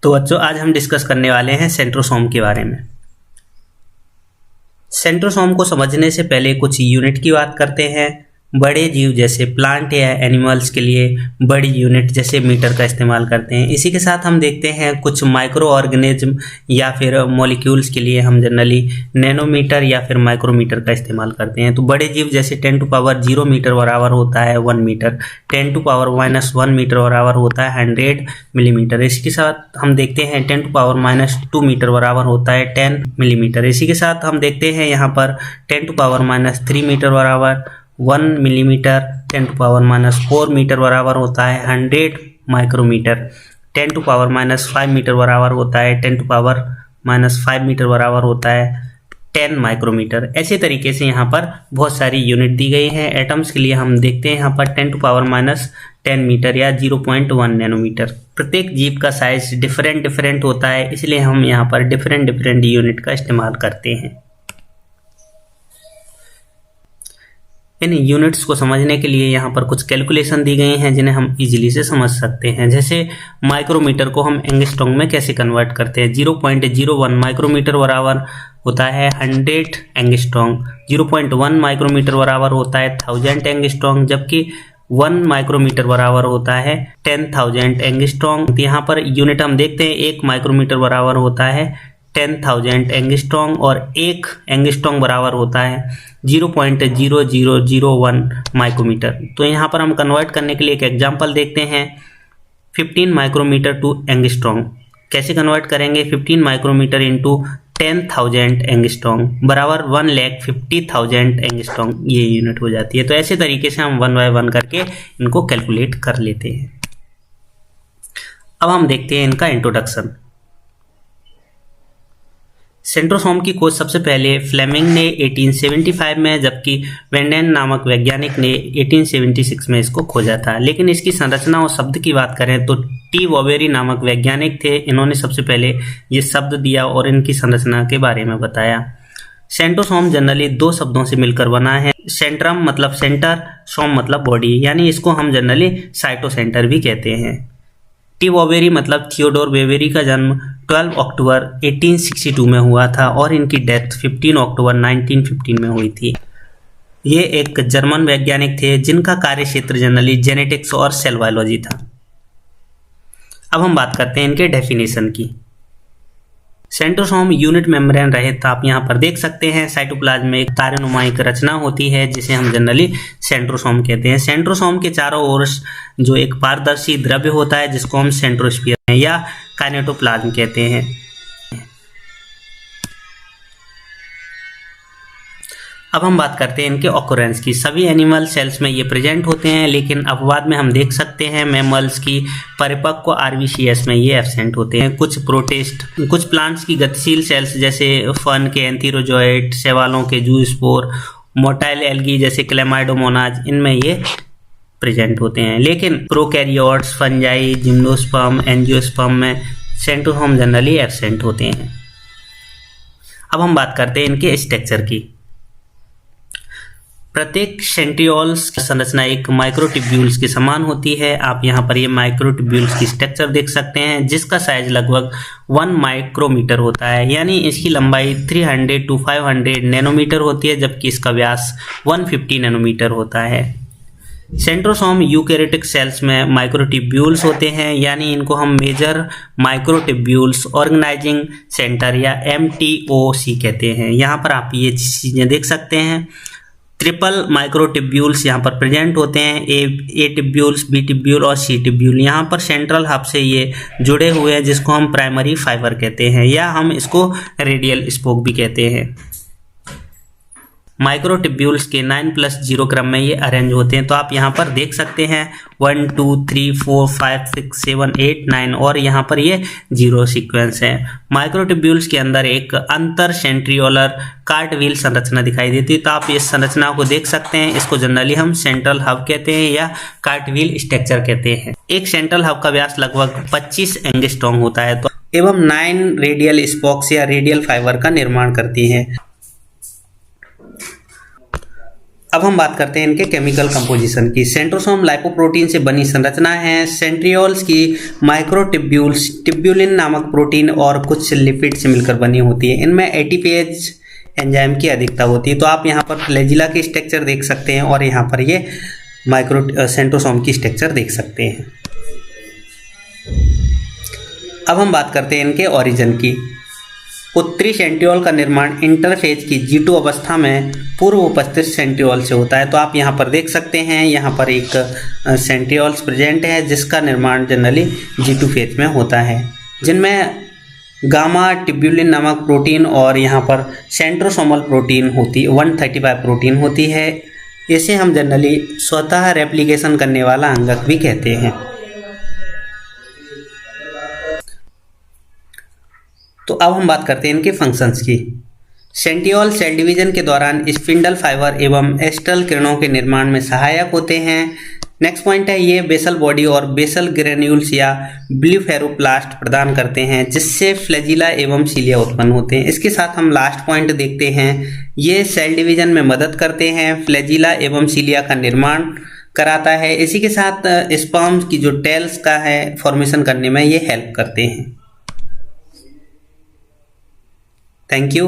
तो बच्चों आज हम डिस्कस करने वाले हैं सेंट्रोसोम के बारे में। सेंट्रोसोम को समझने से पहले कुछ यूनिट की बात करते हैं। बड़े जीव जैसे प्लांट या एनिमल्स के लिए बड़ी यूनिट जैसे मीटर का इस्तेमाल करते हैं। इसी के साथ हम देखते हैं कुछ माइक्रो ऑर्गेनिज्म या फिर मॉलिक्यूल्स के लिए हम जनरली नैनोमीटर या फिर माइक्रोमीटर का इस्तेमाल करते हैं। तो बड़े जीव जैसे 10⁻0 मीटर बराबर होता है 1 मीटर, 10⁻⁻1 मीटर बराबर होता है 100 मिलीमीटर। इसके साथ हम देखते हैं 10⁻2 मीटर बराबर होता है 10 मिलीमीटर। इसी के साथ हम देखते हैं यहाँ पर 10⁻3 मीटर बराबर 1 मिलीमीटर, 10⁻4 मीटर बराबर होता है 100 माइक्रोमीटर, 10⁻5 मीटर बराबर होता है 10⁻5 मीटर बराबर होता है 10 माइक्रोमीटर। ऐसे तरीके से यहाँ पर बहुत सारी यूनिट दी गई हैं। एटम्स के लिए हम देखते हैं यहाँ पर 10⁻10 मीटर या 0.1 नैनोमीटर। प्रत्येक जीव का साइज डिफरेंट होता है, इसलिए हम यहाँ पर डिफरेंट यूनिट का इस्तेमाल करते हैं। इन यूनिट्स को समझने के लिए यहाँ पर कुछ कैलकुलेशन दी गई हैं जिन्हें हम इजीली से समझ सकते हैं। जैसे माइक्रोमीटर को हम एंगस्ट्रॉम में कैसे कन्वर्ट करते हैं। 0.01 माइक्रोमीटर बराबर होता है 100 एंगस्ट्रॉम, 0.1 माइक्रोमीटर बराबर होता है 1000 एंगस्ट्रॉम, जबकि 1 माइक्रोमीटर बराबर होता है 10,000 एंगस्ट्रॉम। यहाँ पर यूनिट हम देखते हैं 1 माइक्रोमीटर बराबर होता है 10,000 एंगस्ट्रॉम और 1 एंगस्ट्रॉम बराबर होता है 0.0001 माइक्रोमीटर। तो यहाँ पर हम कन्वर्ट करने के लिए एक एग्जांपल देखते हैं। 15 माइक्रोमीटर टू एंगस्ट्रॉम कैसे कन्वर्ट करेंगे। 15 माइक्रोमीटर इंटू 10,000 एंगस्ट्रॉम बराबर 1,50,000 एंगस्ट्रॉम, ये यूनिट हो जाती है। तो ऐसे तरीके से हम 1 बाय 1 करके इनको कैलकुलेट कर लेते हैं। अब हम देखते हैं इनका इंट्रोडक्शन। सेंट्रोसोम की खोज सबसे पहले फ्लेमिंग ने 1875 में, जबकि वेंडेन नामक वैज्ञानिक ने 1876 में इसको खोजा था। लेकिन इसकी संरचना और शब्द की बात करें तो टी वॉबेरी नामक वैज्ञानिक थे, इन्होंने सबसे पहले ये शब्द दिया और इनकी संरचना के बारे में बताया। सेंट्रोसोम जनरली 2 शब्दों से मिलकर बना है। सेंट्रम मतलब सेंटर, सोम मतलब बॉडी, यानी इसको हम जनरली साइटोसेंटर भी कहते हैं। टी वॉबेरी मतलब थियोडोर वेबेरी का जन्म 12 अक्टूबर 1862 में हुआ था और इनकी डेथ 15 अक्टूबर 1915 में हुई थी। ये एक जर्मन वैज्ञानिक थे जिनका कार्य क्षेत्र जनरली जेनेटिक्स और सेल बायोलॉजी था। अब हम बात करते हैं इनके डेफिनेशन की। सेंट्रोसोम यूनिट मेम्ब्रेन रहित आप यहाँ पर देख सकते हैं। साइटोप्लाज्म में एक तारेनुमा एक रचना होती है जिसे हम जनरली सेंट्रोसोम कहते हैं। सेंट्रोसोम के चारों ओर जो एक पारदर्शी द्रव्य होता है जिसको हम सेंट्रोस्फीयर या काइनेटोप्लाज्म कहते हैं। अब हम बात करते हैं इनके ऑकरेंस की। सभी एनिमल सेल्स में ये प्रेजेंट होते हैं, लेकिन अपवाद में हम देख सकते हैं मैमल्स की परिपक्व आरबीसीएस में ये एब्सेंट होते हैं। कुछ प्रोटिस्ट, कुछ प्लांट्स की गतिशील सेल्स जैसे फर्न के एंथीरोजोइट, शैवालों के जूस्पोर, मोटाइल एल्गी जैसे क्लेमाइडोमोनाज, इनमें ये प्रेजेंट होते हैं। लेकिन प्रोकैरियोट्स, फंजाई, जिम्नोस्पर्म, एंजियोस्पर्म में सेंट्रोसोम जनरली एब्सेंट होते हैं। अब हम बात करते हैं इनके स्ट्रक्चर की। प्रत्येक सेंट्रियोल्स की संरचना एक माइक्रोट्यूब्यूल्स के समान होती है। आप यहाँ पर ये माइक्रोट्यूब्यूल्स की स्ट्रक्चर देख सकते हैं जिसका साइज लगभग 1 माइक्रोमीटर होता है, यानी इसकी लंबाई 300 to 500 नैनोमीटर होती है, जबकि इसका व्यास 150 नैनोमीटर होता है। सेंट्रोसोम यूकैरियोटिक सेल्स में माइक्रोट्यूब्यूल्स होते हैं, यानी इनको हम मेजर माइक्रोट्यूब्यूल्स ऑर्गेनाइजिंग सेंटर या MTOC कहते हैं। यहाँ पर आप ये चीज़ें देख सकते हैं। ट्रिपल माइक्रोट्यूब्यूल्स यहाँ पर प्रेजेंट होते हैं, ए ट्यूब्यूल्स, बी ट्यूब्यूल और सी ट्यूब्यूल। यहाँ पर सेंट्रल हब से ये जुड़े हुए हैं जिसको हम प्राइमरी फाइबर कहते हैं या हम इसको रेडियल स्पोक भी कहते हैं। माइक्रोट्यूब्यूल्स के 9+0 क्रम में ये अरेंज होते हैं। तो आप यहाँ पर देख सकते हैं 1 2 3 4 5 6 7 8 9 और यहाँ पर ये 0 सीक्वेंस है। माइक्रोट्यूब्यूल्स के अंदर एक अंतर सेंट्रियोलर कार्टव्हील संरचना दिखाई देती है। तो आप इस संरचना को देख सकते हैं। इसको जनरली हम सेंट्रल हब कहते हैं या कार्टव्हील स्ट्रक्चर कहते हैं। एक सेंट्रल हब का व्यास लगभग 25 एंगस्ट्रॉम होता है तो एवं 9 रेडियल स्पोक्स या रेडियल फाइबर का निर्माण करती है। अब हम बात करते हैं इनके केमिकल कंपोजिशन की। सेंट्रोसोम लाइपोप्रोटीन से बनी संरचना है। सेंट्रियोल्स की माइक्रोट्यूब्यूल्स ट्यूब्यूलिन नामक प्रोटीन और कुछ लिपिड से मिलकर बनी होती है। इनमें एटीपेज एंजाइम की अधिकता होती है। तो आप यहाँ पर फ्लैजिला की स्ट्रक्चर देख सकते हैं और यहाँ पर ये सेंट्रोसोम की स्ट्रक्चर देख सकते हैं। अब हम बात करते हैं इनके ओरिजिन की। उत्तरी सेंट्रियोल का निर्माण इंटरफेज की G2 अवस्था में पूर्व उपस्थित सेंट्रियोल से होता है। तो आप यहाँ पर देख सकते हैं, यहाँ पर एक सेंट्रियोल्स प्रेजेंट है जिसका निर्माण जनरली G2 फेज में होता है, जिनमें गामा ट्यूब्यूलिन नामक प्रोटीन और यहाँ पर सेंट्रोसोमल प्रोटीन होती 135 प्रोटीन होती है। इसे हम जनरली स्वतः रेप्लिकेशन करने वाला अंगक भी कहते हैं। तो अब हम बात करते हैं इनके फंक्शंस की। सेंट्रियोल सेल डिवीजन के दौरान स्पिंडल फाइबर एवं एस्ट्रल किरणों के निर्माण में सहायक होते हैं। नेक्स्ट पॉइंट है, ये बेसल बॉडी और बेसल ग्रेन्यूल्स या ब्लूफेरोप्लास्ट प्रदान करते हैं जिससे फ्लैजिला एवं सीलिया उत्पन्न होते हैं। इसके साथ हम लास्ट पॉइंट देखते हैं, ये सेल डिवीजन में मदद करते हैं, फ्लैजिला एवं सीलिया का निर्माण कराता है। इसी के साथ स्पर्म की जो टेल्स का है फॉर्मेशन करने में ये हेल्प करते हैं। Thank you.